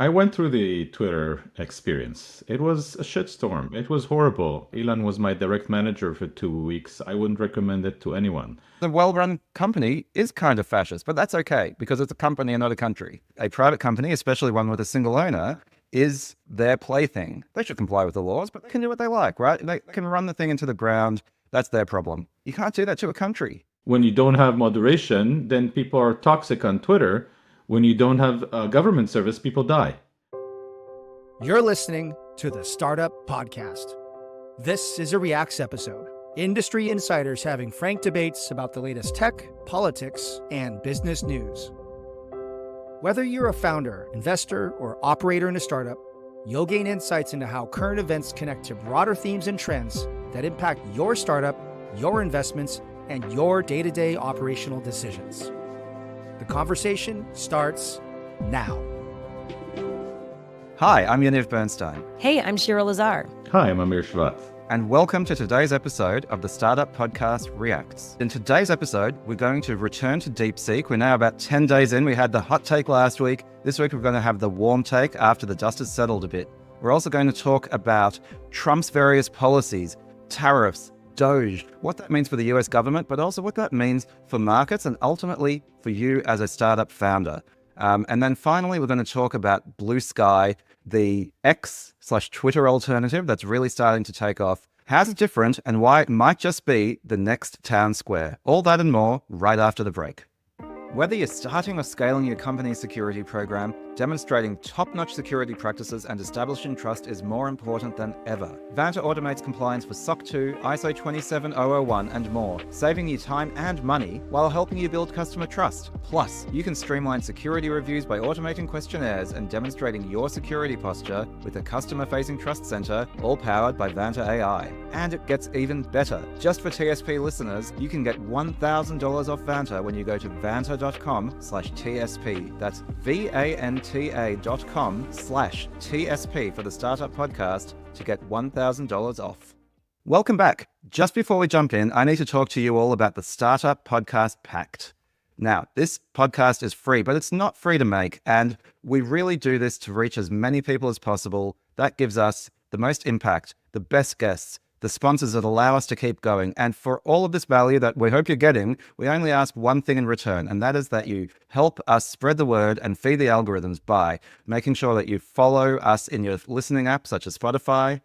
I went through the Twitter experience. It was a shitstorm. It was horrible. Elon was my direct manager for 2 weeks. I wouldn't recommend it to anyone. The well-run company is kind of fascist, but that's okay because it's a company and not a country. A private company, especially one with a single owner, is their plaything. They should comply with the laws, but they can do what they like, right? They can run the thing into the ground. That's their problem. You can't do that to a country. When you don't have moderation, then people are toxic on Twitter. When you don't have a government service, people die. You're listening to the Startup Podcast. This is a Reacts episode. Industry insiders having frank debates about the latest tech, politics, and business news. Whether you're a founder, investor, or operator in a startup, you'll gain insights into how current events connect to broader themes and trends that impact your startup, your investments, and your day-to-day operational decisions. The conversation starts now. Hi, I'm Yaniv Bernstein. Hey, I'm Shira Lazar. Hi, I'm Amir Shevat. And welcome to today's episode of the Startup Podcast Reacts. In today's episode, we're going to return to DeepSeek. We're now about 10 days in. We had the hot take last week. This week, we're going to have the warm take after the dust has settled a bit. We're also going to talk about Trump's various policies, tariffs, Doge, what that means for the US government, but also what that means for markets and ultimately for you as a startup founder. And then finally, we're going to talk about Bluesky, the X/Twitter alternative that's really starting to take off, how it's different, and why it might just be the next town square. All that and more right after the break. Whether you're starting or scaling your company's security program, demonstrating top-notch security practices and establishing trust is more important than ever. Vanta automates compliance for SOC 2, ISO 27001, and more, saving you time and money while helping you build customer trust. Plus, you can streamline security reviews by automating questionnaires and demonstrating your security posture with a customer-facing trust center, all powered by Vanta AI. And it gets even better. Just for TSP listeners, you can get $1,000 off Vanta when you go to vanta.com/TSP. That's vanta.com/TSP for the Startup Podcast to get $1,000 off. Welcome back. Just before we jump in, I need to talk to you all about the Startup Podcast Pact. Now, this podcast is free, but it's not free to make, and we really do this to reach as many people as possible. That gives us the most impact, the best guests, the sponsors that allow us to keep going. And for all of this value that we hope you're getting, we only ask one thing in return, and that is that you help us spread the word and feed the algorithms by making sure that you follow us in your listening apps such as Spotify,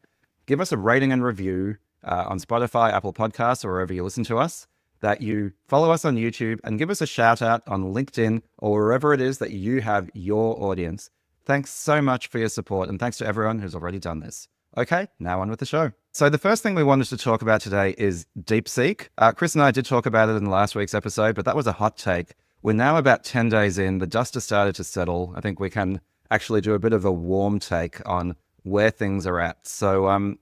give us a rating and review on Spotify, Apple Podcasts, or wherever you listen to us, that you follow us on YouTube and give us a shout out on LinkedIn or wherever it is that you have your audience. Thanks so much for your support, and thanks to everyone who's already done this. Okay, now on with the show. So the first thing we wanted to talk about today is DeepSeek. Chris and I did talk about it in last week's episode, but that was a hot take. We're now about 10 days in. The dust has started to settle. I think we can actually do a bit of a warm take on where things are at. So, I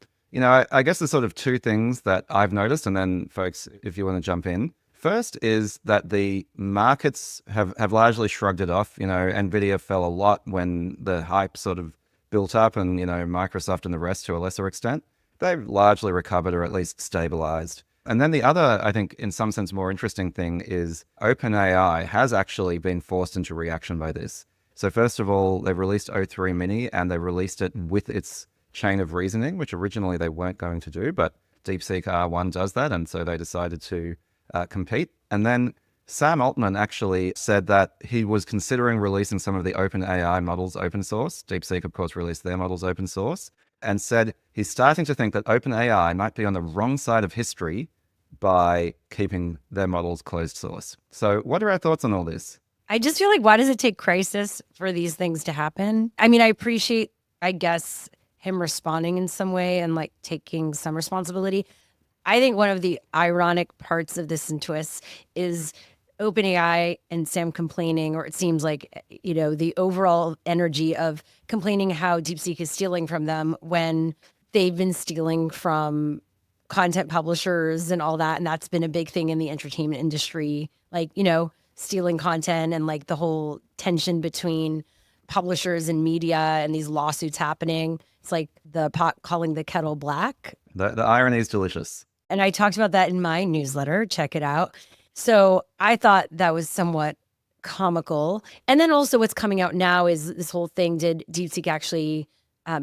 guess there's sort of two things that I've noticed, and then folks, if you want to jump in. First is that the markets have largely shrugged it off. NVIDIA fell a lot when the hype sort of built up, and Microsoft and the rest to a lesser extent. They've largely recovered or at least stabilized. And then the other, I think, in some sense, more interesting thing is OpenAI has actually been forced into reaction by this. So first of all, they've released O3 Mini, and they released it with its chain of reasoning, which originally they weren't going to do, but DeepSeek R1 does that, and so they decided to compete. And then Sam Altman actually said that he was considering releasing some of the OpenAI models open source. DeepSeek, of course, released their models open source, and said he's starting to think that OpenAI might be on the wrong side of history by keeping their models closed source. So what are our thoughts on all this? I just feel like, why does it take crisis for these things to happen? I mean, I appreciate, I guess, him responding in some way and like taking some responsibility. I think one of the ironic parts of this and twists is OpenAI and Sam complaining, or it seems like, the overall energy of complaining how DeepSeek is stealing from them when they've been stealing from content publishers and all that. And that's been a big thing in the entertainment industry, stealing content and like the whole tension between publishers and media and these lawsuits happening. It's like the pot calling the kettle black. The irony is delicious. And I talked about that in my newsletter. Check it out. So I thought that was somewhat comical. And then also what's coming out now is this whole thing. Did DeepSeek actually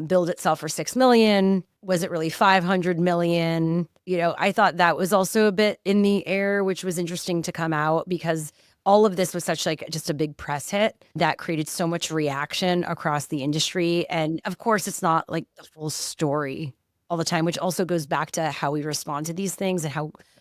build itself for 6 million? Was it really 500 million? I thought that was also a bit in the air, which was interesting to come out because all of this was such just a big press hit that created so much reaction across the industry. And of course, it's not the full story all the time, which also goes back to how we respond to these things and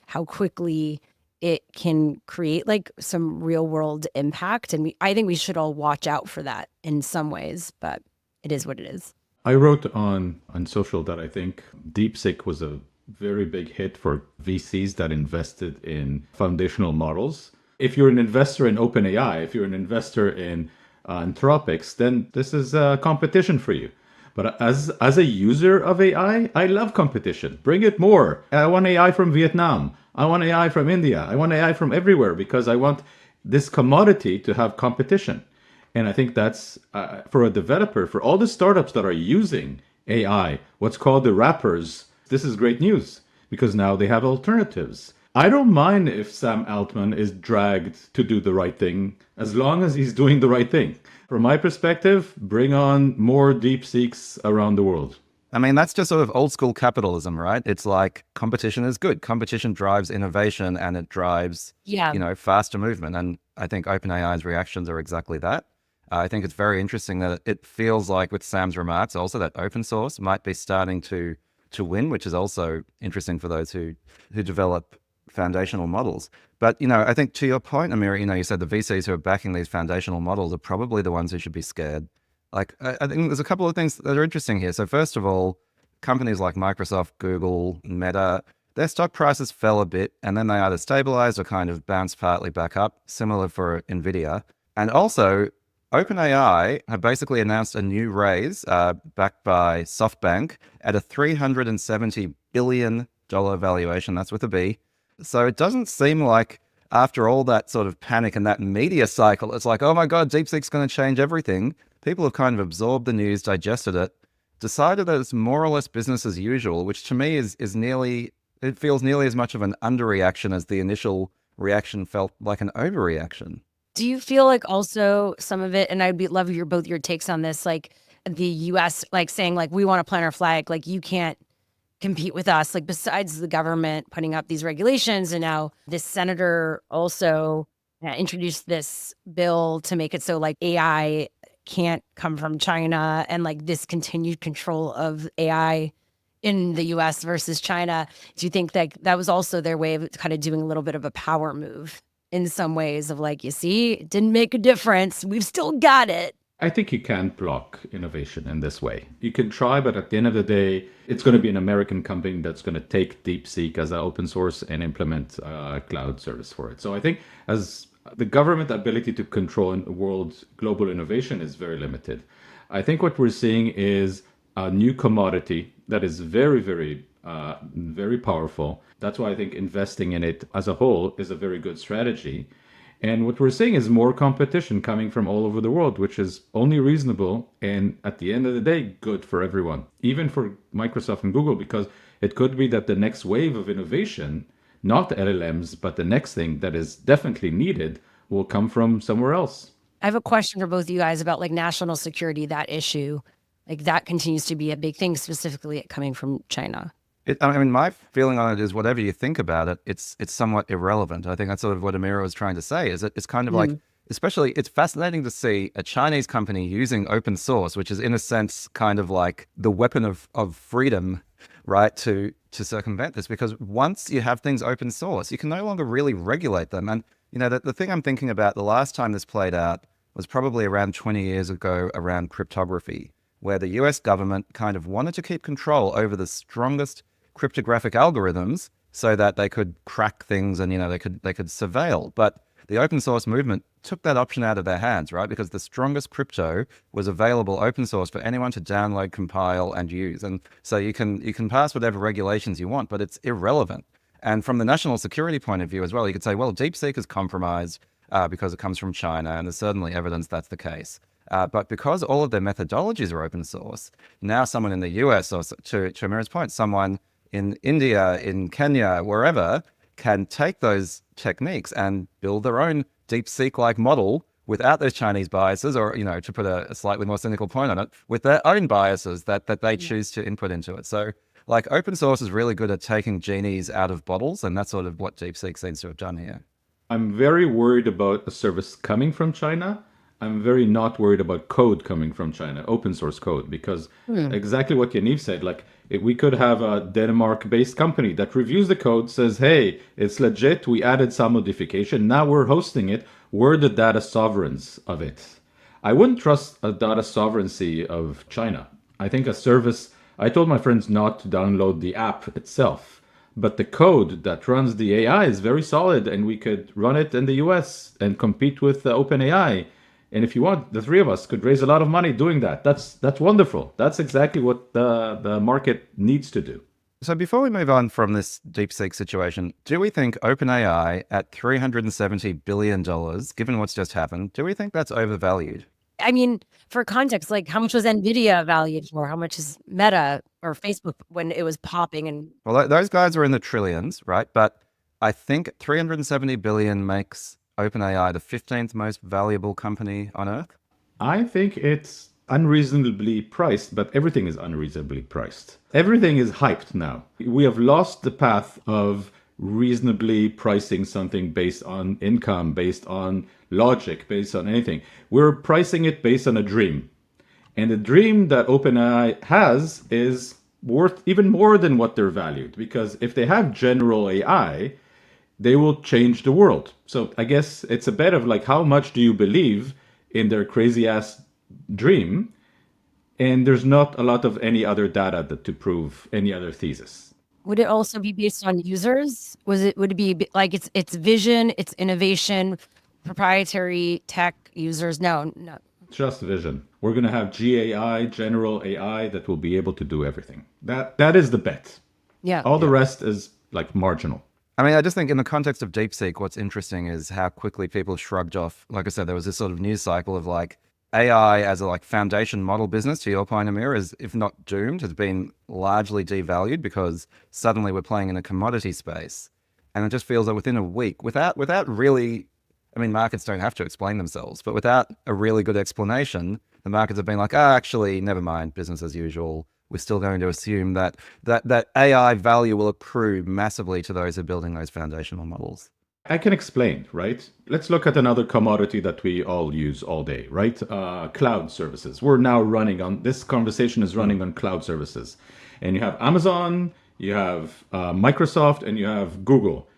how quickly it can create some real world impact. And I think we should all watch out for that in some ways, but it is what it is. I wrote on social that I think DeepSeek was a very big hit for VCs that invested in foundational models. If you're an investor in OpenAI, if you're an investor in Anthropics, then this is a competition for you. But as a user of AI, I love competition. Bring it more. I want AI from Vietnam. I want AI from India. I want AI from everywhere because I want this commodity to have competition. And I think that's, for a developer, for all the startups that are using AI, what's called the wrappers, this is great news because now they have alternatives. I don't mind if Sam Altman is dragged to do the right thing as long as he's doing the right thing. From my perspective, bring on more DeepSeeks around the world. I mean, that's just sort of old school capitalism, right? It's like competition is good. Competition drives innovation and it drives, faster movement. And I think OpenAI's reactions are exactly that. I think it's very interesting that it feels like with Sam's remarks also that open source might be starting to win, which is also interesting for those who develop foundational models. But, I think to your point, Amir, you said the VCs who are backing these foundational models are probably the ones who should be scared. I think there's a couple of things that are interesting here. So first of all, companies like Microsoft, Google, Meta, their stock prices fell a bit and then they either stabilized or kind of bounced partly back up, similar for NVIDIA. And also, OpenAI have basically announced a new raise backed by SoftBank at a $370 billion valuation. That's with a B. So it doesn't seem like after all that sort of panic and that media cycle, it's like, oh my God, DeepSeek's going to change everything. People have kind of absorbed the news, digested it, decided that it's more or less business as usual, which to me is nearly, it feels nearly as much of an underreaction as the initial reaction felt like an overreaction. Do you feel like also some of it, and I'd love both your takes on this, the US saying we want to plant our flag, you can't compete with us, besides the government putting up these regulations, and now this senator also introduced this bill to make it so AI can't come from China, and this continued control of AI in the US versus China. Do you think that was also their way of kind of doing a little bit of a power move in some ways of you see, it didn't make a difference. We've still got it. I think you can't block innovation in this way. You can try, but at the end of the day, it's going to be an American company that's going to take DeepSeek as an open source and implement a cloud service for it. So I think as the government ability to control world global innovation is very limited. I think what we're seeing is a new commodity that is very, very, very powerful. That's why I think investing in it as a whole is a very good strategy. And what we're seeing is more competition coming from all over the world, which is only reasonable and at the end of the day, good for everyone, even for Microsoft and Google, because it could be that the next wave of innovation, not LLMs, but the next thing that is definitely needed will come from somewhere else. I have a question for both of you guys about national security, that issue. That continues to be a big thing, specifically coming from China. My feeling on it is whatever you think about it, it's somewhat irrelevant. I think that's sort of what Amira was trying to say, is that it's kind of especially it's fascinating to see a Chinese company using open source, which is in a sense kind of like the weapon of freedom, right, to circumvent this. Because once you have things open source, you can no longer really regulate them. And, the thing I'm thinking about the last time this played out was probably around 20 years ago around cryptography, where the US government kind of wanted to keep control over the strongest cryptographic algorithms so that they could crack things and they could surveil. But the open source movement took that option out of their hands, right? Because the strongest crypto was available open source for anyone to download, compile, and use. And so you can pass whatever regulations you want, but it's irrelevant. And from the national security point of view as well, you could say, well, DeepSeek is compromised because it comes from China, and there's certainly evidence that's the case. But because all of their methodologies are open source, now someone in the US, or to Amir's point, someone in India, in Kenya, wherever, can take those techniques and build their own DeepSeek-like model without those Chinese biases, or, you know, to put a slightly more cynical point on it, with their own biases that they choose to input into it. So like open source is really good at taking genies out of bottles, and that's sort of what DeepSeek seems to have done here. I'm very worried about a service coming from China. I'm very not worried about code coming from China, open source code, because exactly what Yaniv said, like if we could have a Denmark-based company that reviews the code, says, hey, it's legit, we added some modification, now we're hosting it, we're the data sovereigns of it. I wouldn't trust a data sovereignty of China. I think a service, I told my friends not to download the app itself. But the code that runs the AI is very solid, and we could run it in the US and compete with OpenAI. And if you want, the three of us could raise a lot of money doing that. That's wonderful. That's exactly what the market needs to do. So before we move on from this DeepSeek situation, do we think OpenAI at $370 billion, given what's just happened, do we think that's overvalued? I mean, for context, like how much was Nvidia valued for? How much is Meta or Facebook when it was popping? And well, those guys are in the trillions, right? But I think 370 billion makes OpenAI the 15th most valuable company on Earth. I think it's unreasonably priced, but everything is unreasonably priced. Everything is hyped now. We have lost the path of reasonably pricing something based on income, based on logic, based on anything. We're pricing it based on a dream. And the dream that OpenAI has is worth even more than what they're valued. Because if they have general AI, they will change the world. So I guess it's a bet of like, how much do you believe in their crazy ass dream? And there's not a lot of any other data to prove any other thesis. would it also be based on users? Would it be like it's vision, it's innovation, proprietary tech users? No. Just vision. We're going to have GAI, general AI, that will be able to do everything. That is the bet. Yeah. All the rest is like marginal. I mean, I just think in the context of DeepSeek, what's interesting is how quickly people shrugged off. Like I said, there was this sort of news cycle of like AI as a like foundation model business, to your point, Amir, is, if not doomed, has been largely devalued because suddenly we're playing in a commodity space. And it just feels that within a week, without really, I mean, markets don't have to explain themselves, but without a really good explanation, the markets have been like, actually, never mind, business as usual. We're still going to assume that AI value will accrue massively to those who are building those foundational models. I can explain, right? Let's look at another commodity that we all use all day, right? Cloud services. We're now running on, this conversation is running on cloud services. And you have Amazon, you have Microsoft, and you have Google.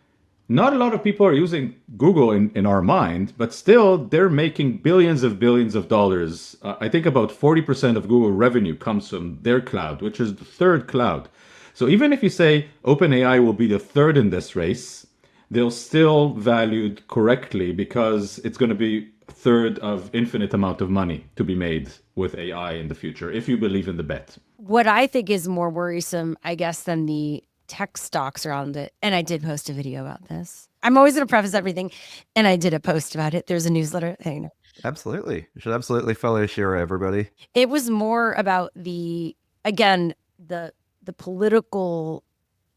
Not a lot of people are using Google in our mind, but still they're making billions of dollars. I think about 40% of Google revenue comes from their cloud, which is the third cloud. So even if you say OpenAI will be the third in this race, they'll still valued correctly because it's going to be a third of infinite amount of money to be made with AI in the future, if you believe in the bet. What I think is more worrisome, I guess, than the tech stocks around it, and I did post a video about this. I'm always going to preface everything, and I did a post about it. There's a newsletter. Absolutely. You should absolutely follow Shira, everybody. It was more about the political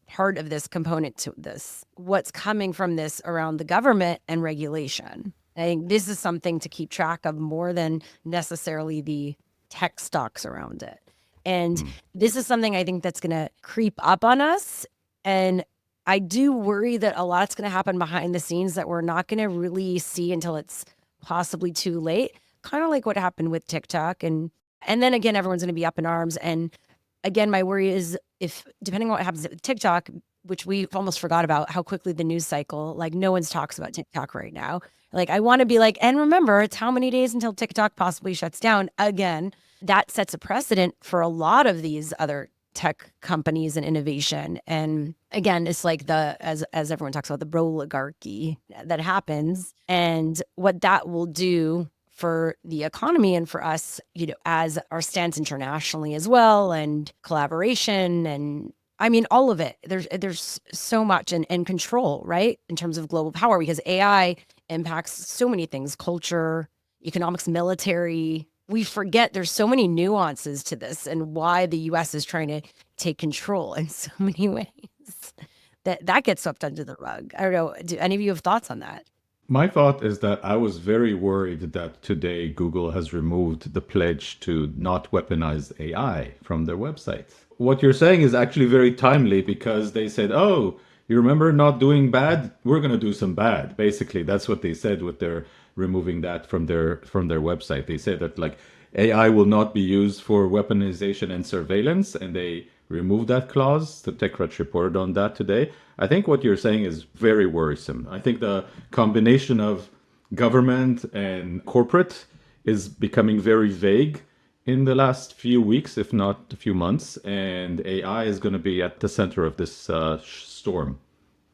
part of this component to this, what's coming from this around the government and regulation. I think this is something to keep track of more than necessarily the tech stocks around it. And this is something I think that's going to creep up on us. And I do worry that a lot's going to happen behind the scenes that we're not going to really see until it's possibly too late. Kind of like what happened with TikTok. And then again, everyone's going to be up in arms. And again, my worry is if, depending on what happens with TikTok, which we almost forgot about how quickly the news cycle, like no one talks about TikTok right now. Like I want to be like, and remember, it's how many days until TikTok possibly shuts down again. That sets a precedent for a lot of these other tech companies and innovation. And again, it's like as everyone talks about, the oligarchy that happens and what that will do for the economy and for us, as our stance internationally as well, and collaboration, and I mean, all of it. There's so much and control, right? In terms of global power, because AI impacts so many things, culture, economics, military. We forget there's so many nuances to this and why the US is trying to take control in so many ways that gets swept under the rug. I don't know. Do any of you have thoughts on that? My thought is that I was very worried that today Google has removed the pledge to not weaponize AI from their website. What you're saying is actually very timely because they said, oh, you remember not doing bad? We're going to do some bad. Basically, that's what they said with their removing that from their website. They said that like AI will not be used for weaponization and surveillance, and they removed that clause. The TechCrunch reported on that today. I think what you're saying is very worrisome. I think the combination of government and corporate is becoming very vague in the last few weeks, if not a few months, and AI is going to be at the center of this storm.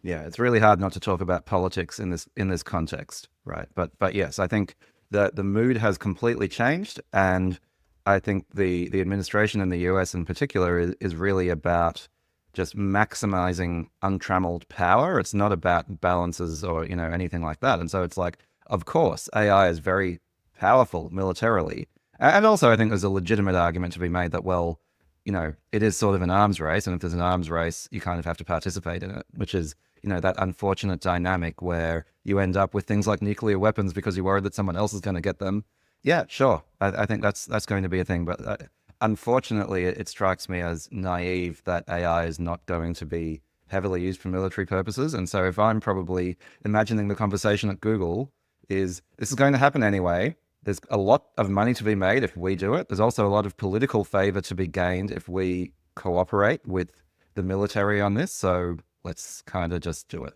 Yeah, it's really hard not to talk about politics in this context, right? But yes, I think the mood has completely changed, and I think the administration in the US in particular is really about just maximizing untrammeled power. It's not about balances or anything like that. And so it's like, of course, AI is very powerful militarily, and also I think there's a legitimate argument to be made that, well, it is sort of an arms race, and if there's an arms race, you kind of have to participate in it, which is that unfortunate dynamic where you end up with things like nuclear weapons because you're worried that someone else is going to get them. Yeah, sure. I think that's going to be a thing. But unfortunately, it strikes me as naive that AI is not going to be heavily used for military purposes. And so if I'm probably imagining the conversation at Google is, this is going to happen anyway. There's a lot of money to be made if we do it. There's also a lot of political favor to be gained if we cooperate with the military on this. So let's kind of just do it.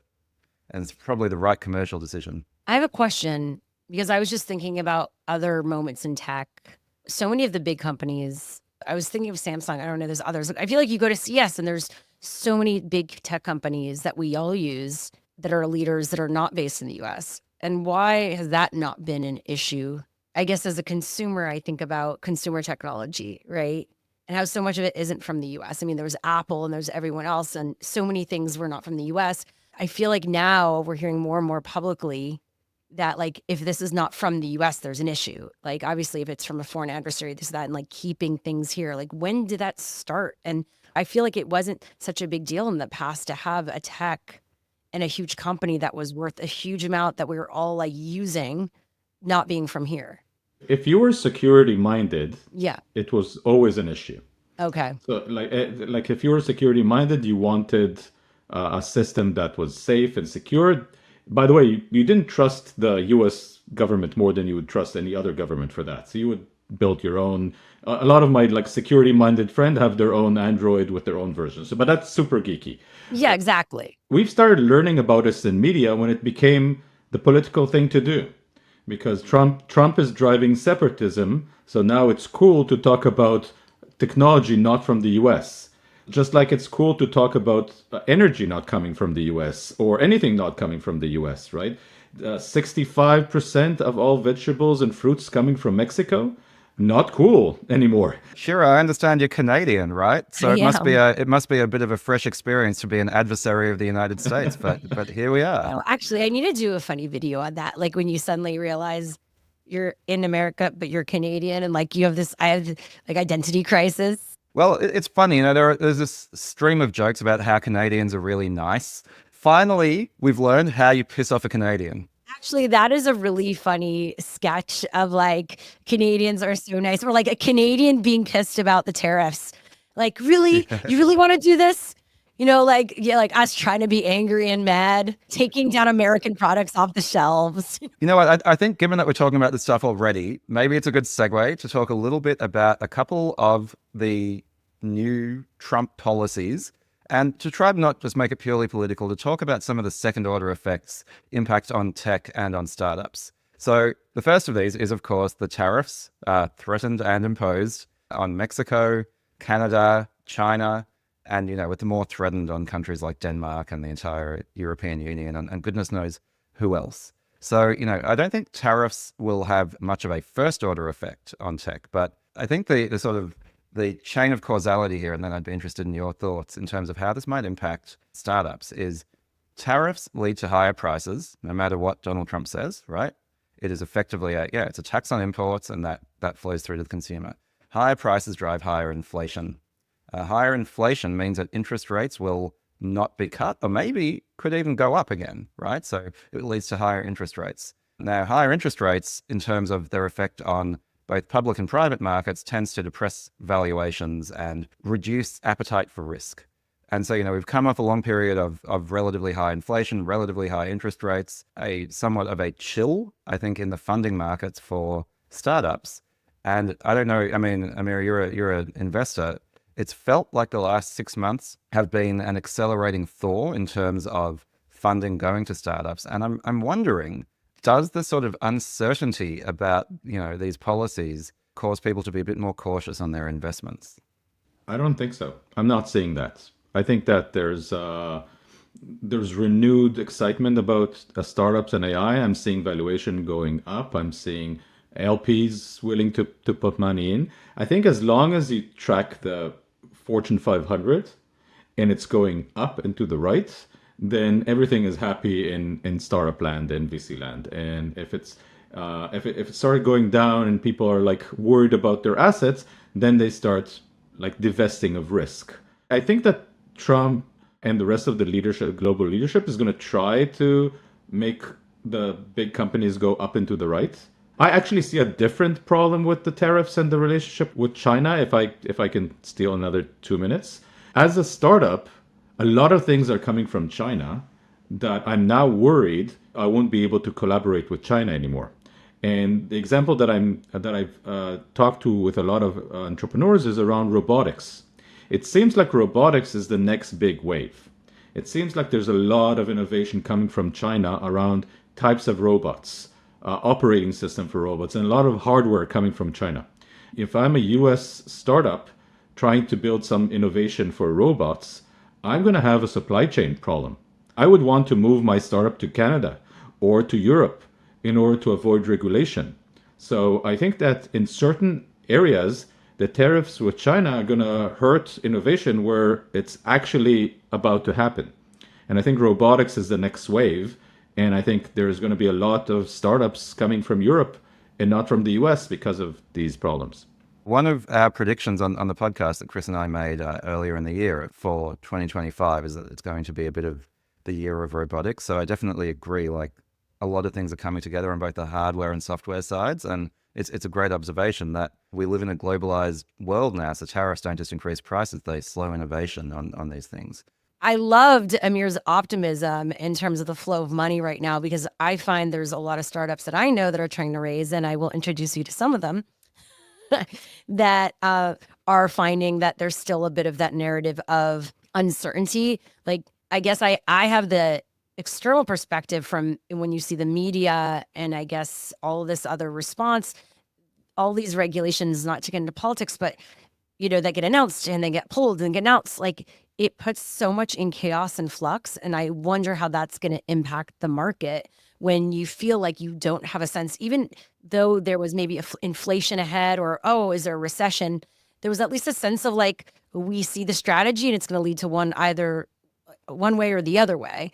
And it's probably the right commercial decision. I have a question because I was just thinking about other moments in tech. So many of the big companies, I was thinking of Samsung. I don't know, there's others. I feel like you go to CES and there's so many big tech companies that we all use that are leaders that are not based in the US. And why has that not been an issue? I guess as a consumer, I think about consumer technology, right? And how so much of it isn't from the US. I mean, there was Apple and there's everyone else, and so many things were not from the US. I feel like now we're hearing more and more publicly that like, if this is not from the US, there's an issue. Like, obviously, if it's from a foreign adversary, this, that, and like keeping things here. Like, when did that start? And I feel like it wasn't such a big deal in the past to have a tech and a huge company that was worth a huge amount that we were all like using, not being from here. If you were security minded, Yeah. it was always an issue. Okay. So like if you were security minded, you wanted a system that was safe and secure. By the way, you didn't trust the US government more than you would trust any other government for that. So you would build your own. A lot of my like security minded friends have their own Android with their own version. So, but that's super geeky. Yeah, exactly. We've started learning about this in media when it became the political thing to do. Because Trump is driving separatism, so now it's cool to talk about technology not from the US. Just like it's cool to talk about energy not coming from the US or anything not coming from the US, right? 65% of all vegetables and fruits coming from Mexico, not cool anymore. Shira, I understand you're Canadian, right? So it must be a bit of a fresh experience to be an adversary of the United States, but here we are. No, actually, I need to do a funny video on that. Like when you suddenly realize you're in America, but you're Canadian, and like you have this, I have like identity crisis. Well, it's funny, there's this stream of jokes about how Canadians are really nice. Finally, we've learned how you piss off a Canadian. Actually, that is a really funny sketch of like Canadians are so nice. Or like a Canadian being pissed about the tariffs. Like, really? You really want to do this? Like us trying to be angry and mad, taking down American products off the shelves. You know what? I think given that we're talking about this stuff already, maybe it's a good segue to talk a little bit about a couple of the new Trump policies, and to try to not just make it purely political, to talk about some of the second order effects, impact on tech and on startups. So the first of these is, of course, the tariffs threatened and imposed on Mexico, Canada, China, and, with the more threatened on countries like Denmark and the entire European Union and goodness knows who else. So, I don't think tariffs will have much of a first order effect on tech, but I think the sort of the chain of causality here, and then I'd be interested in your thoughts in terms of how this might impact startups, is tariffs lead to higher prices, no matter what Donald Trump says, right? It is effectively it's a tax on imports, and that flows through to the consumer. Higher prices drive higher inflation. Higher inflation means that interest rates will not be cut, or maybe could even go up again, right? So it leads to higher interest rates. Now, higher interest rates in terms of their effect on both public and private markets tends to depress valuations and reduce appetite for risk. And so, we've come off a long period of relatively high inflation, relatively high interest rates, a somewhat of a chill, I think, in the funding markets for startups. And I don't know, I mean, Amir, you're an investor. It's felt like the last 6 months have been an accelerating thaw in terms of funding going to startups. And I'm wondering, does the sort of uncertainty about, these policies cause people to be a bit more cautious on their investments? I don't think so. I'm not seeing that. I think that there's renewed excitement about startups and AI. I'm seeing valuation going up. I'm seeing LPs willing to put money in. I think as long as you track the Fortune 500 and it's going up and to the right, then everything is happy in startup land and VC land. And if it started going down and people are like worried about their assets, then they start like divesting of risk. I think that Trump and the rest of the leadership, global leadership, is going to try to make the big companies go up and to the right. I actually see a different problem with the tariffs and the relationship with China, if I can steal another 2 minutes. As a startup, a lot of things are coming from China that I'm now worried I won't be able to collaborate with China anymore. And the example that I've talked to with a lot of entrepreneurs is around robotics. It seems like robotics is the next big wave. It seems like there's a lot of innovation coming from China around types of robots, operating system for robots, and a lot of hardware coming from China. If I'm a US startup trying to build some innovation for robots, I'm going to have a supply chain problem. I would want to move my startup to Canada or to Europe in order to avoid regulation. So I think that in certain areas, the tariffs with China are going to hurt innovation where it's actually about to happen. And I think robotics is the next wave. And I think there's going to be a lot of startups coming from Europe and not from the US because of these problems. One of our predictions on the podcast that Chris and I made earlier in the year for 2025 is that it's going to be a bit of the year of robotics. So I definitely agree, like a lot of things are coming together on both the hardware and software sides. And it's a great observation that we live in a globalized world now. So tariffs don't just increase prices, they slow innovation on these things. I loved Amir's optimism in terms of the flow of money right now, because I find there's a lot of startups that I know that are trying to raise, and I will introduce you to some of them, that are finding that there's still a bit of that narrative of uncertainty. Like, I guess I have the external perspective from when you see the media and I guess all of this other response, all these regulations, not to get into politics, but that get announced and they get pulled and get announced. Like, it puts so much in chaos and flux. And I wonder how that's going to impact the market when you feel like you don't have a sense, even though there was maybe inflation ahead or, oh, is there a recession? There was at least a sense of like, we see the strategy and it's going to lead to either one way or the other way.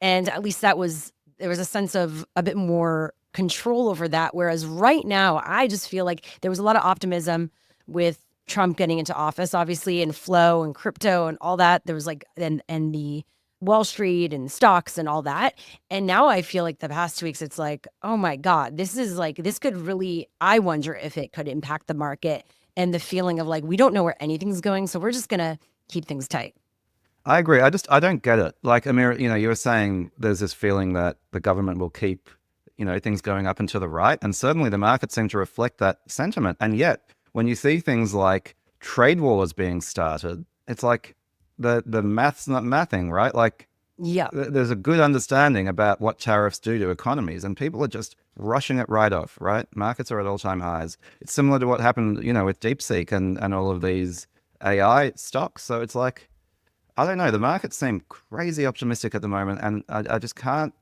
And at least there was a sense of a bit more control over that. Whereas right now, I just feel like there was a lot of optimism with Trump getting into office, obviously, and flow and crypto and all that. There was like, and the Wall Street and stocks and all that. And now I feel like the past 2 weeks, it's like, oh my God, this could really, I wonder if it could impact the market and the feeling of like, we don't know where anything's going. So we're just going to keep things tight. I agree. I don't get it. Like, Amir, you were saying there's this feeling that the government will keep, things going up and to the right. And certainly the market seemed to reflect that sentiment. And yet, when you see things like trade wars being started, it's like the math's not mathing, right? Like, yeah, there's a good understanding about what tariffs do to economies, and people are just rushing it right off, right? Markets are at all-time highs. It's similar to what happened, with DeepSeek and all of these AI stocks. So it's like, I don't know, the markets seem crazy optimistic at the moment, and I just can't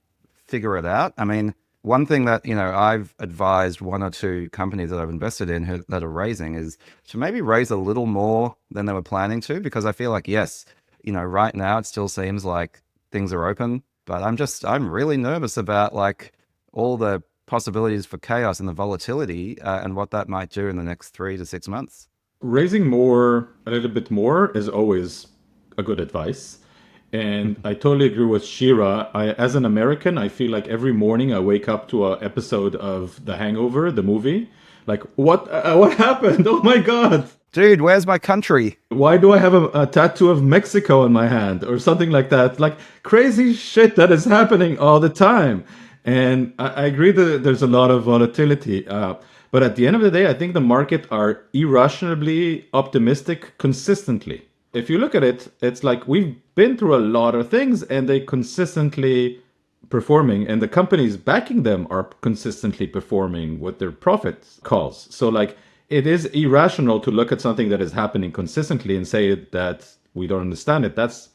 figure it out. I mean, one thing that, I've advised one or two companies that I've invested in that are raising is to maybe raise a little more than they were planning to, because I feel like, yes, right now it still seems like things are open, but I'm really nervous about like all the possibilities for chaos and the volatility and what that might do in the next 3 to 6 months. Raising a little bit more is always a good advice. And I totally agree with Shira. As an American, I feel like every morning I wake up to an episode of The Hangover, the movie. Like, what happened? Oh my God. Dude, where's my country? Why do I have a tattoo of Mexico on my hand or something like that? Like crazy shit that is happening all the time. And I agree that there's a lot of volatility. But at the end of the day, I think the market are irrationally optimistic consistently. If you look at it, it's like we've been through a lot of things and they consistently performing, and the companies backing them are consistently performing what their profit calls. So like it is irrational to look at something that is happening consistently and say that we don't understand it. That's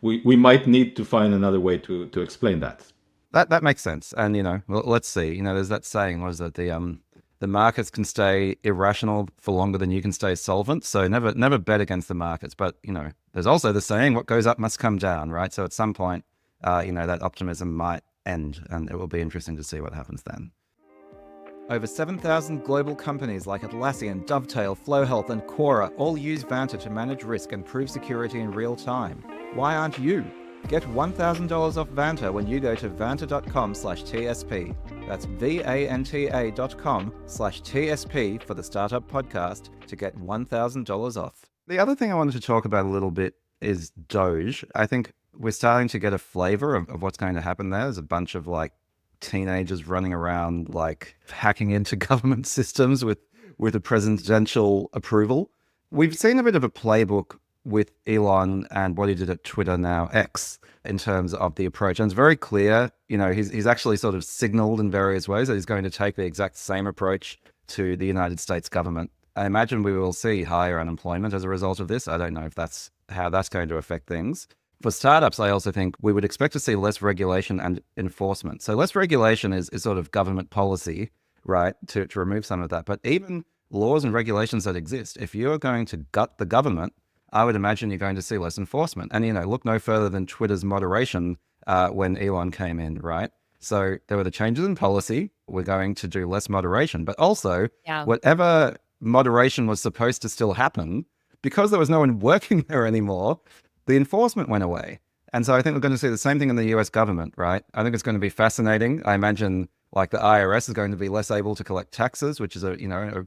we might need to find another way to explain that. That makes sense. And let's see. There's that saying, what is it? The markets can stay irrational for longer than you can stay solvent. So never bet against the markets. But there's also the saying, what goes up must come down, right? So at some point, that optimism might end, and it will be interesting to see what happens then. Over 7,000 global companies like Atlassian, Dovetail, Flow Health, and Quora all use Vanta to manage risk and prove security in real time. Why aren't you? Get $1,000 off Vanta when you go to vanta.com/TSP. That's VANTA.com/TSP for the Startup Podcast to get $1,000 off. The other thing I wanted to talk about a little bit is Doge. I think we're starting to get a flavor of what's going to happen there. There's a bunch of teenagers running around hacking into government systems with a presidential approval. We've seen a bit of a playbook with Elon and what he did at Twitter, now X, in terms of the approach. And it's very clear, he's actually sort of signaled in various ways that he's going to take the exact same approach to the United States government. I imagine we will see higher unemployment as a result of this. I don't know if that's how that's going to affect things. For startups, I also think we would expect to see less regulation and enforcement. So less regulation is sort of government policy, right, to remove some of that. But even laws and regulations that exist, if you're going to gut the government, I would imagine you're going to see less enforcement. And, look no further than Twitter's moderation when Elon came in, right? So there were the changes in policy. We're going to do less moderation. But also, whatever moderation was supposed to still happen, because there was no one working there anymore, the enforcement went away. And so I think we're going to see the same thing in the US government, right? I think it's going to be fascinating. I imagine the IRS is going to be less able to collect taxes, which is a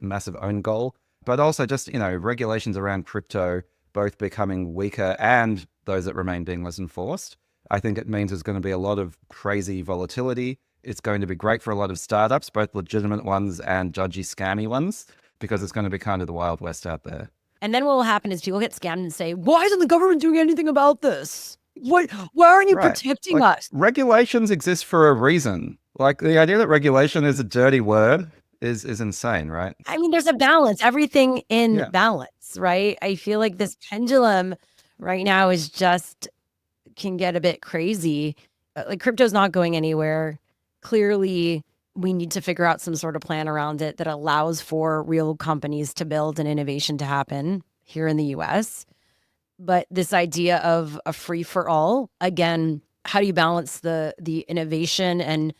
massive own goal. But also just, regulations around crypto both becoming weaker and those that remain being less enforced. I think it means there's going to be a lot of crazy volatility. It's going to be great for a lot of startups, both legitimate ones and judgy, scammy ones, because it's going to be kind of the Wild West out there. And then what will happen is people get scammed and say, why isn't the government doing anything about this? Why aren't you protecting us? Regulations exist for a reason. The idea that regulation is a dirty word is insane, right? I mean, there's a balance, everything in balance, right? I feel like this pendulum right now can get a bit crazy. Crypto's not going anywhere. Clearly, we need to figure out some sort of plan around it that allows for real companies to build and innovation to happen here in the US. But this idea of a free for all, again, how do you balance the innovation and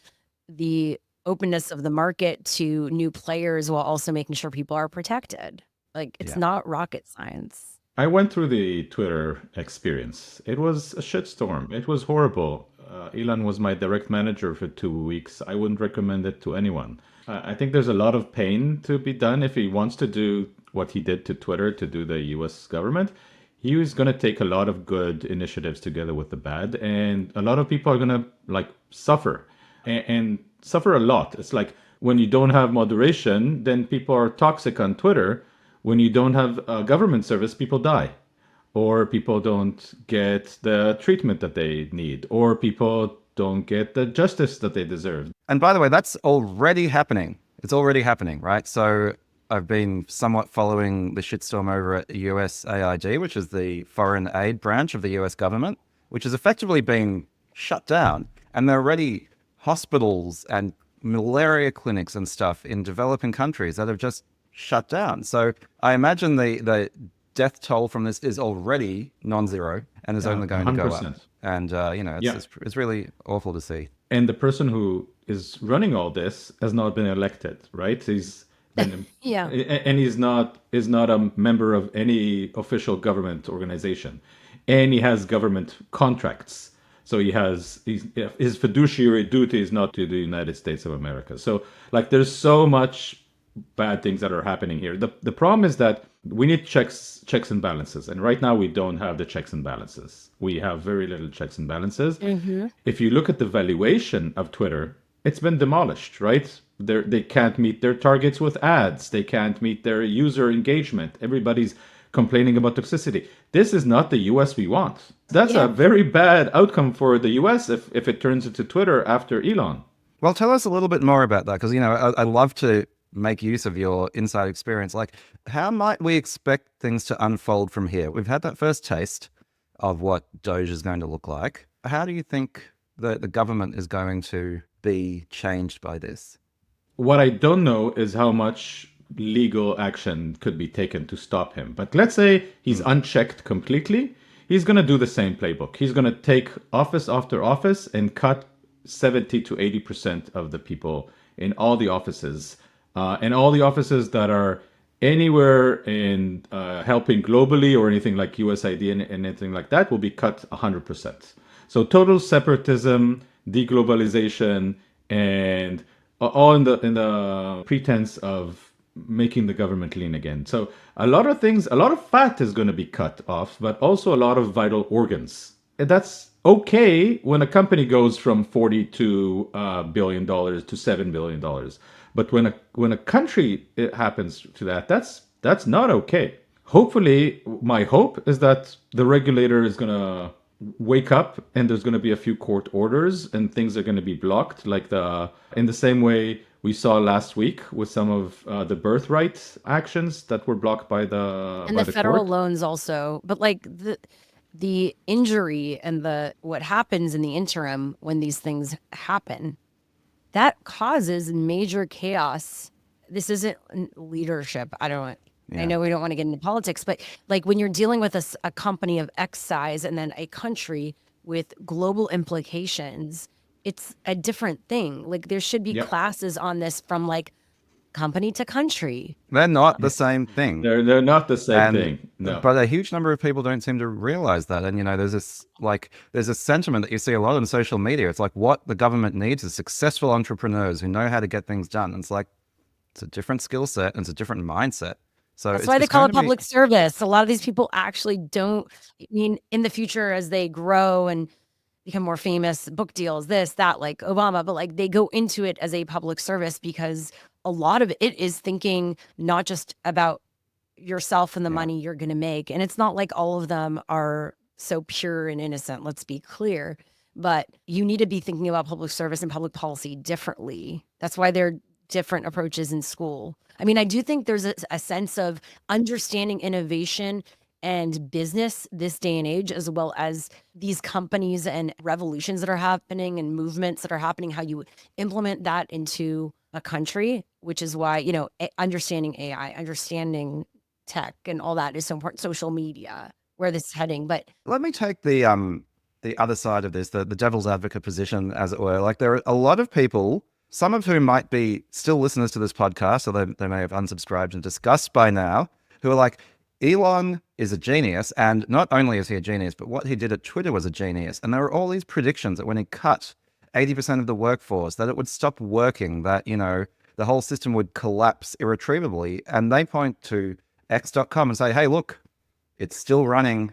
the openness of the market to new players while also making sure people are protected? It's not rocket science. I went through the Twitter experience. It was a shitstorm. It was horrible. Elon was my direct manager for 2 weeks. I wouldn't recommend it to anyone. I think there's a lot of pain to be done if he wants to do what he did to Twitter to do the US government. He was going to take a lot of good initiatives together with the bad, and a lot of people are going to suffer and suffer a lot. It's like when you don't have moderation, then people are toxic on Twitter. When you don't have a government service, people die, or people don't get the treatment that they need, or people don't get the justice that they deserve. And by the way, that's already happening. It's already happening, right? So I've been somewhat following the shitstorm over at USAID, which is the foreign aid branch of the US government, which has effectively been shut down. And there are already hospitals and malaria clinics and stuff in developing countries that have just shut down. So I imagine the death toll from this is already non-zero and is only going 100%. To go up. And, it's really awful to see. And the person who is running all this has not been elected, right? He's been, and he's not a member of any official government organization. and he has government contracts. So his fiduciary duty is not to the United States of America. So like there's so much bad things that are happening here. The problem is that we need checks and balances. And right now we don't have the checks and balances. We have very little checks and balances. If you look at the valuation of Twitter, it's been demolished, right? They can't meet their targets with ads. They can't meet their user engagement. Everybody's complaining about toxicity. This is not the US we want. That's a very bad outcome for the US if it turns into Twitter after Elon. Well, tell us a little bit more about that, because, I love to make use of your inside experience. Like, how might we expect things to unfold from here? We've had that first taste of what Doge is going to look like. How do you think the government is going to be changed by this? What I don't know is how much legal action could be taken to stop him. But let's say he's unchecked completely. He's going to do the same playbook. He's going to take office after office and cut 70 to 80% of the people in all the offices. And all the offices that are anywhere in helping globally or anything like USAID and anything like that will be cut 100%. So total separatism, deglobalization, and all in the pretense of making the government lean again. So a lot of fat is going to be cut off, but also a lot of vital organs. And that's okay when a company goes from $42 billion to $7 billion. But when a country it happens to that's not okay. Hopefully, my hope is that the regulator is going to wake up and there's going to be a few court orders and things are going to be blocked, like in the same way we saw last week with some of the birthright actions that were blocked by the federal court. loans also. But like the injury and what happens in the interim when these things happen, that causes major chaos. This isn't leadership. I know we don't want to get into politics, but like when you're dealing with a company of X size and then a country with global implications, it's a different thing. Like there should be classes on this from like company to country. They're not the same thing. They're not the same thing. No. But a huge number of people don't seem to realize that. And, there's a sentiment that you see a lot on social media. It's like what the government needs is successful entrepreneurs who know how to get things done. And it's like, it's a different skill set and it's a different mindset. So that's why they call it public service. A lot of these people actually don't, in the future as they grow and become more famous, book deals, this, that, like Obama, but like they go into it as a public service because a lot of it is thinking not just about yourself and the money you're going to make. And it's not like all of them are so pure and innocent, let's be clear, but you need to be thinking about public service and public policy differently. That's why there are different approaches in school. I mean, I do think there's a sense of understanding innovation and business this day and age, as well as these companies and revolutions that are happening and movements that are happening, how you implement that into a country, which is why, understanding AI, understanding tech and all that is so important. Social media, where this is heading. But let me take the other side of this, the devil's advocate position, as it were. Like there are a lot of people, some of whom might be still listeners to this podcast, or they may have unsubscribed and discussed by now, who are like, Elon is a genius, and not only is he a genius, but what he did at Twitter was a genius. And there were all these predictions that when he cut 80% of the workforce, that it would stop working, that, the whole system would collapse irretrievably. And they point to X.com and say, hey, look, it's still running.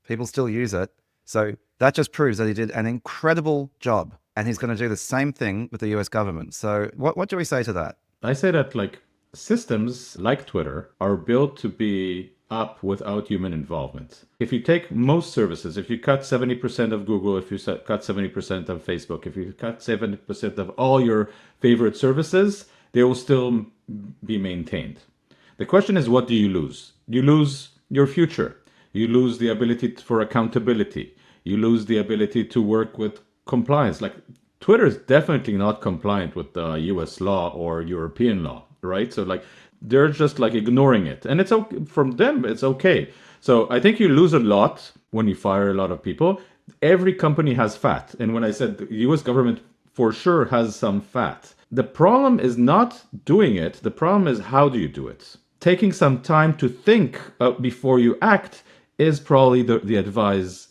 People still use it. So that just proves that he did an incredible job. And he's going to do the same thing with the US government. So what do we say to that? I say that systems like Twitter are built to be up without human involvement. If you take most services, if you cut 70% of Google, if you cut 70% of Facebook, if you cut 70% of all your favorite services, they will still be maintained. The question is, what do you lose? You lose your future. You lose the ability for accountability. You lose the ability to work with compliance. Like Twitter is definitely not compliant with the US law or European law, right? So they're just ignoring it, and it's okay from them. It's okay. So I think you lose a lot when you fire a lot of people. Every company has fat, and when I said the U.S. government for sure has some fat, the problem is not doing it. The problem is how do you do it? Taking some time to think before you act is probably the advised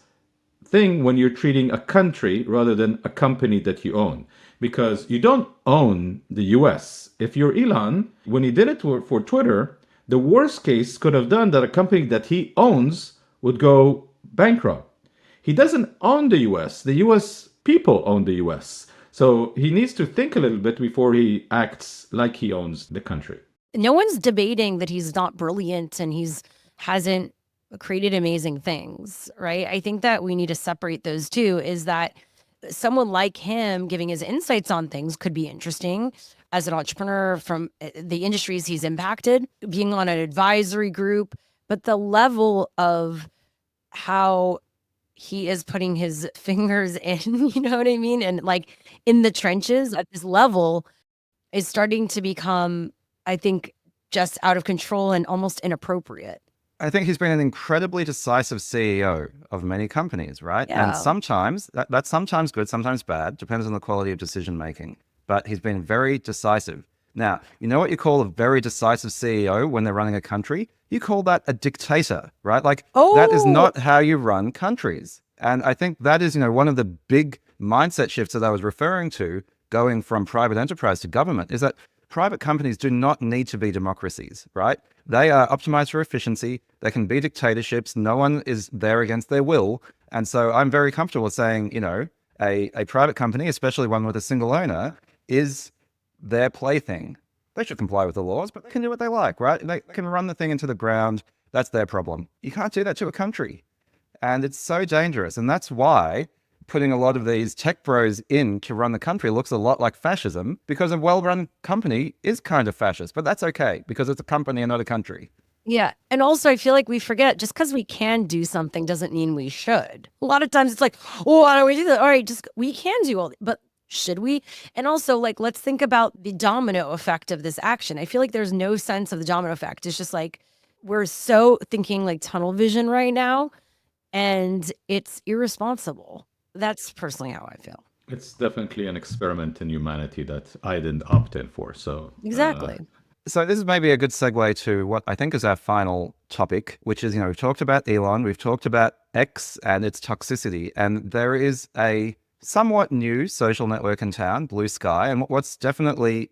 thing when you're treating a country rather than a company that you own. Because you don't own the US. If you're Elon, when he did it for Twitter, the worst case could have done that a company that he owns would go bankrupt. He doesn't own the US. The US people own the US. So he needs to think a little bit before he acts like he owns the country. No one's debating that he's not brilliant and hasn't created amazing things, right? I think that we need to separate those two, is that someone like him giving his insights on things could be interesting as an entrepreneur from the industries he's impacted, being on an advisory group, but the level of how he is putting his fingers in, you know what I mean? And like in the trenches at this level is starting to become, I think, just out of control and almost inappropriate. I think he's been an incredibly decisive CEO of many companies, right? Yeah. And sometimes, that's sometimes good, sometimes bad, depends on the quality of decision making. But he's been very decisive. Now, you know what you call a very decisive CEO when they're running a country? You call that a dictator, right? Like, that is not how you run countries. And I think that is, one of the big mindset shifts that I was referring to, going from private enterprise to government, is that private companies do not need to be democracies, right? They are optimized for efficiency. They can be dictatorships. No one is there against their will. And so I'm very comfortable saying, a private company, especially one with a single owner, is their plaything. They should comply with the laws, but they can do what they like, right? They can run the thing into the ground. That's their problem. You can't do that to a country. And it's so dangerous. And that's why putting a lot of these tech bros in to run the country looks a lot like fascism, because a well-run company is kind of fascist, but that's okay because it's a company and not a country. Yeah. And also I feel like we forget just because we can do something doesn't mean we should. A lot of times it's like, oh, why don't we do that? All right, we can do all, but should we? And also like, let's think about the domino effect of this action. I feel like there's no sense of the domino effect. It's just like, we're so thinking like tunnel vision right now, and it's irresponsible. That's personally how I feel. It's definitely an experiment in humanity that I didn't opt in for. So exactly. So this is maybe a good segue to what I think is our final topic, which is, we've talked about Elon, we've talked about X and its toxicity, and there is a somewhat new social network in town, Bluesky. And what's definitely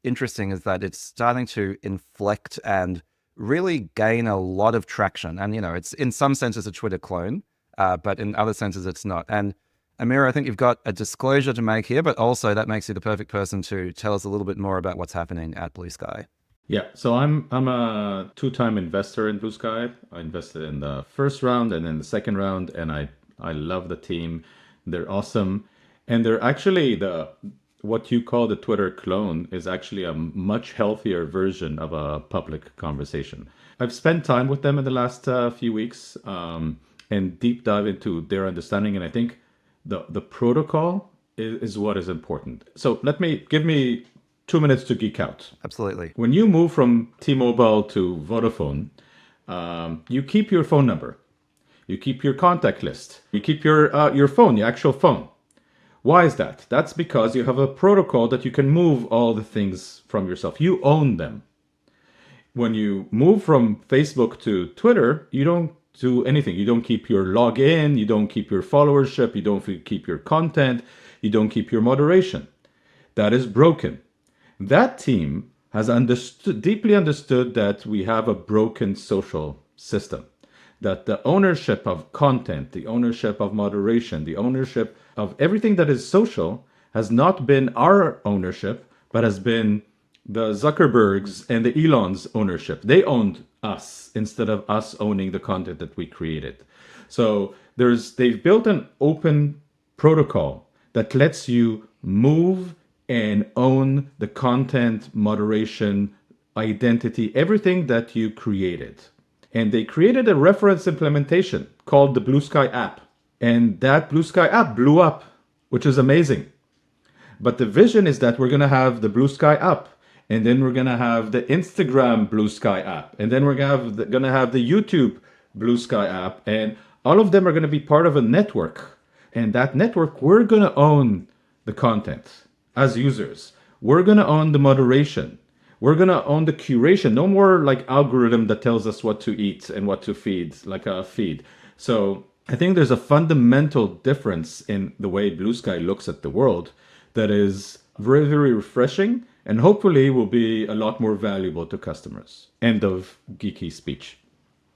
interesting is that it's starting to inflect and really gain a lot of traction. And, it's in some senses a Twitter clone, but in other senses it's not. And Amir, I think you've got a disclosure to make here, but also that makes you the perfect person to tell us a little bit more about what's happening at Bluesky. Yeah, so I'm a two-time investor in Bluesky. I invested in the first round and in the second round, and I love the team. They're awesome, and they're actually what you call the Twitter clone is actually a much healthier version of a public conversation. I've spent time with them in the last few weeks and deep dive into their understanding, and I think the protocol is what is important. So give me 2 minutes to geek out. Absolutely. When you move from T-Mobile to Vodafone, you keep your phone number, you keep your contact list, you keep your phone, your actual phone. Why is that? That's because you have a protocol that you can move all the things from yourself. You own them. When you move from Facebook to Twitter, you don't do anything. You don't keep your login, you don't keep your followership, you don't keep your content, you don't keep your moderation. That is broken. That team has deeply understood that we have a broken social system, that the ownership of content, the ownership of moderation, the ownership of everything that is social has not been our ownership, but has been the Zuckerbergs and the Elon's ownership. They owned us instead of us owning the content that we created. So they've built an open protocol that lets you move and own the content, moderation, identity, everything that you created. And they created a reference implementation called the Bluesky app. And that Bluesky app blew up, which is amazing. But the vision is that we're going to have the Bluesky app, and then we're going to have the Instagram Bluesky app, and then we're going to have the YouTube Bluesky app, and all of them are going to be part of a network. And that network, we're going to own the content as users. We're going to own the moderation. We're going to own the curation. No more like algorithm that tells us what to eat and what to feed, like a feed. So I think there's a fundamental difference in the way Bluesky looks at the world that is very, very refreshing and hopefully will be a lot more valuable to customers. End of geeky speech.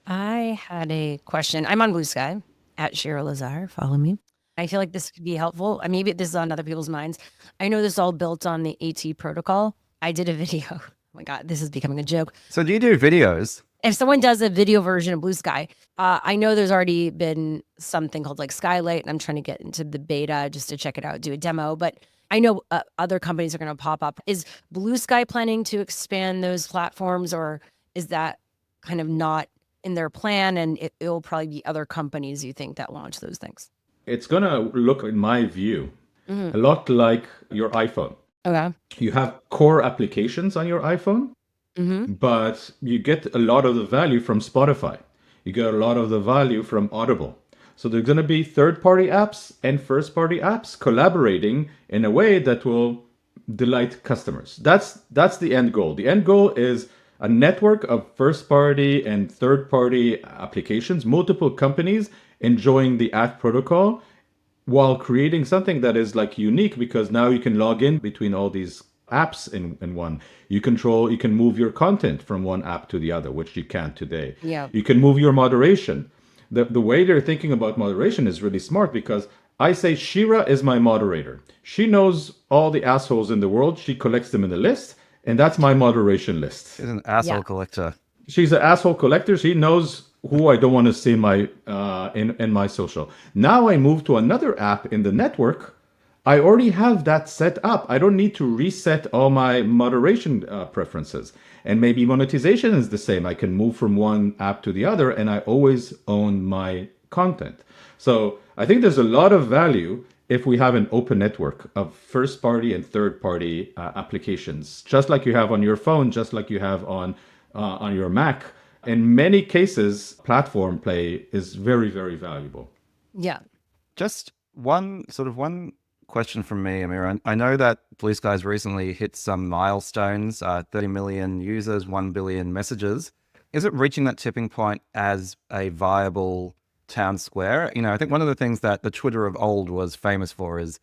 I had a question. I'm on Bluesky at Shira Lazar. Follow me. I feel like this could be helpful. Maybe this is on other people's minds. I know this is all built on the AT protocol. I did a video. Oh my God, this is becoming a joke. So do you do videos? If someone does a video version of Bluesky, I know there's already been something called like Skylight, and I'm trying to get into the beta just to check it out, do a demo. But I know other companies are going to pop up. Is Bluesky planning to expand those platforms, or is that kind of not in their plan, and it'll probably be other companies you think that launch those things? It's going to look, in my view, a lot like your iPhone. Okay. You have core applications on your iPhone, but you get a lot of the value from Spotify. You get a lot of the value from Audible. So there's going to be third-party apps and first-party apps collaborating in a way that will delight customers. That's the end goal. The end goal is a network of first-party and third-party applications, multiple companies enjoying the app protocol while creating something that is like unique, because now you can log in between all these apps in one. You can move your content from one app to the other, which you can't today. Yeah. You can move your moderation. The way they're thinking about moderation is really smart, because I say Shira is my moderator. She knows all the assholes in the world. She collects them in a list, and that's my moderation list. She's an asshole collector. She's an asshole collector. She knows who I don't want to see in my in my social. Now I move to another app in the network. I already have that set up. I don't need to reset all my moderation preferences. And maybe monetization is the same. I can move from one app to the other, and I always own my content. So I think there's a lot of value if we have an open network of first-party and third-party applications, just like you have on your phone, just like you have on your Mac. In many cases, platform play is very, very valuable. Yeah. Just one question from me, Amir. I know that Bluesky's recently hit some milestones, 30 million users, 1 billion messages. Is it reaching that tipping point as a viable town square? I think one of the things that the Twitter of old was famous for is,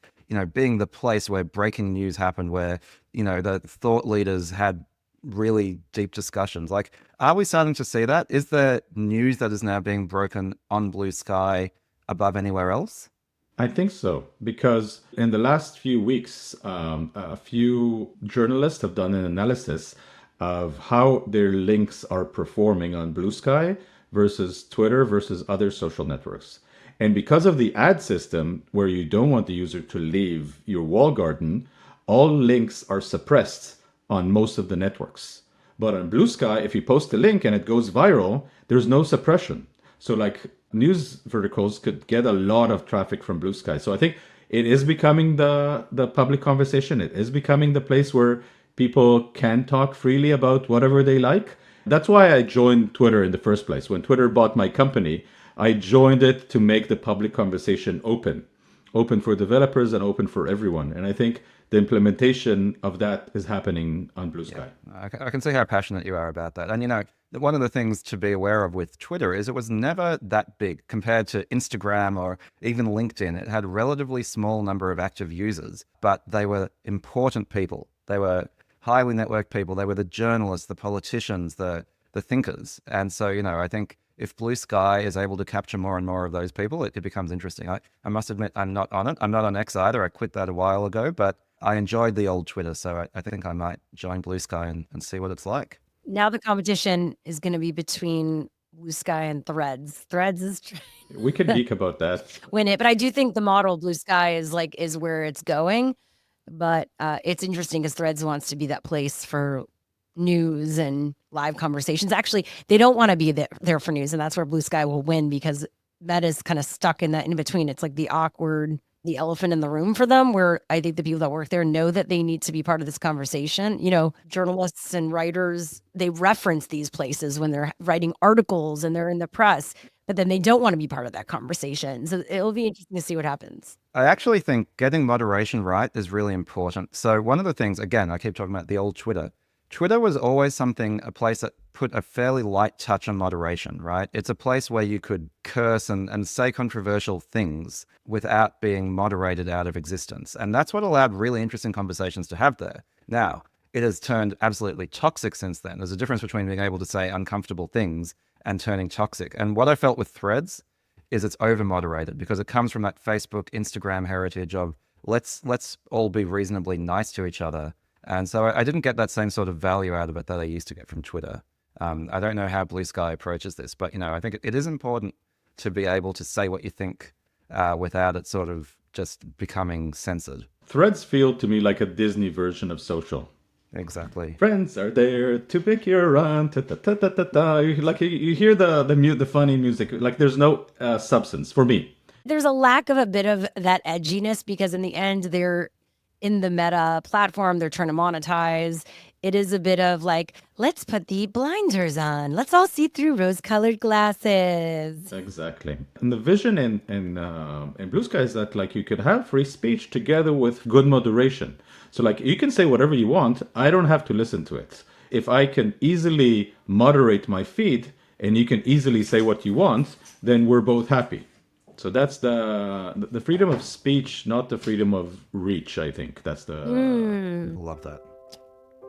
being the place where breaking news happened, where, the thought leaders had really deep discussions. Like, are we starting to see that? Is there news that is now being broken on Bluesky above anywhere else? I think so, because in the last few weeks, a few journalists have done an analysis of how their links are performing on Bluesky versus Twitter versus other social networks. And because of the ad system, where you don't want the user to leave your walled garden, all links are suppressed on most of the networks. But on Bluesky, if you post a link and it goes viral, there's no suppression. So like news verticals could get a lot of traffic from Bluesky. So I think it is becoming the public conversation. It is becoming the place where people can talk freely about whatever they like. That's why I joined Twitter in the first place. When Twitter bought my company, I joined it to make the public conversation open for developers and open for everyone. And I think the implementation of that is happening on Bluesky. Yeah, I can see how passionate you are about that. And, one of the things to be aware of with Twitter is it was never that big compared to Instagram or even LinkedIn. It had a relatively small number of active users, but they were important people. They were highly networked people. They were the journalists, the politicians, the thinkers. And so, I think if Bluesky is able to capture more and more of those people, it becomes interesting. I must admit, I'm not on it. I'm not on X either. I quit that a while ago, but I enjoyed the old Twitter. So I think I might join Bluesky and see what it's like. Now the competition is going to be between Bluesky and Threads. Threads is We could geek about that. win it, but I do think the model Bluesky is where it's going. But it's interesting because Threads wants to be that place for news and live conversations. Actually, they don't want to be there for news, and that's where Bluesky will win, because that is kind of stuck in that in between. It's like the elephant in the room for them, where I think the people that work there know that they need to be part of this conversation. Journalists and writers, they reference these places when they're writing articles and they're in the press, but then they don't want to be part of that conversation. So it'll be interesting to see what happens. I actually think getting moderation right is really important. So one of the things, again, I keep talking about the old Twitter. Twitter was always a place that put a fairly light touch on moderation, right? It's a place where you could curse and say controversial things without being moderated out of existence. And that's what allowed really interesting conversations to have there. Now, it has turned absolutely toxic since then. There's a difference between being able to say uncomfortable things and turning toxic. And what I felt with Threads is it's over-moderated because it comes from that Facebook, Instagram heritage of let's all be reasonably nice to each other. And so I didn't get that same sort of value out of it that I used to get from Twitter. I don't know how Bluesky approaches this, but I think it is important to be able to say what you think without it sort of just becoming censored. Threads feel to me like a Disney version of social. Exactly. Friends are there to pick your run. Ta, ta, ta, ta, ta, ta. Like you hear the funny music. Like there's no substance for me. There's a lack of a bit of that edginess because in the end, they're in the Meta platform. They're trying to monetize. It is a bit of like, let's put the blinders on. Let's all see through rose-colored glasses. Exactly. And the vision in Bluesky is that like you could have free speech together with good moderation. So like you can say whatever you want. I don't have to listen to it. If I can easily moderate my feed and you can easily say what you want, then we're both happy. So that's the freedom of speech, not the freedom of reach, I think. That's the... Love that.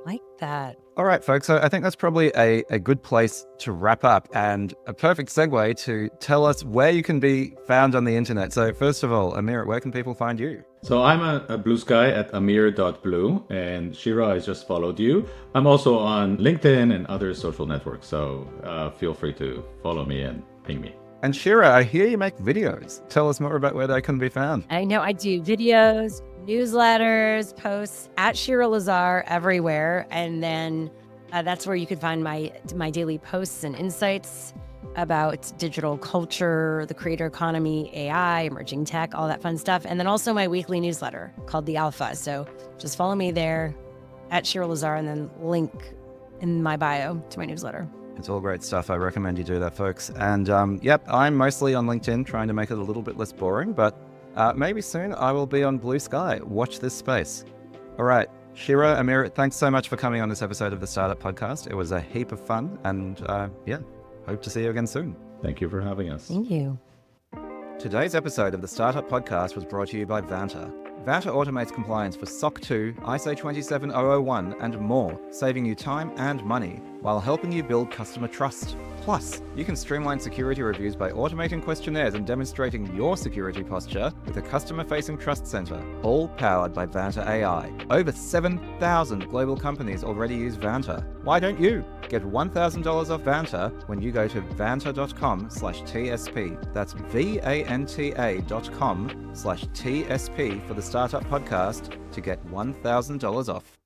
Like that. All right, folks. So I think that's probably a good place to wrap up and a perfect segue to tell us where you can be found on the internet. So first of all, Amir, where can people find you? So I'm a Bluesky at amir.blue, and Shira, I just followed you. I'm also on LinkedIn and other social networks, so feel free to follow me and ping me. And Shira, I hear you make videos. Tell us more about where they can be found. I know I do videos, newsletters, posts at Shira Lazar everywhere. And then that's where you can find my daily posts and insights about digital culture, the creator economy, AI, emerging tech, all that fun stuff. And then also my weekly newsletter called The Alpha. So just follow me there at Shira Lazar and then link in my bio to my newsletter. It's all great stuff. I recommend you do that, folks. And yep, I'm mostly on LinkedIn trying to make it a little bit less boring, but maybe soon I will be on Bluesky. Watch this space. All right, Shira, Amir, thanks so much for coming on this episode of the Startup Podcast. It was a heap of fun, and yeah, hope to see you again soon. Thank you for having us. Thank you. Today's episode of the Startup Podcast was brought to you by Vanta. Vanta automates compliance for SOC 2, ISO 27001, and more, saving you time and money while helping you build customer trust. Plus, you can streamline security reviews by automating questionnaires and demonstrating your security posture with a customer-facing trust center, all powered by Vanta AI. Over 7,000 global companies already use Vanta. Why don't you? Get $1,000 off Vanta when you go to vanta.com/TSP. That's VANTA.com/TSP for the Startup Podcast to get $1,000 off.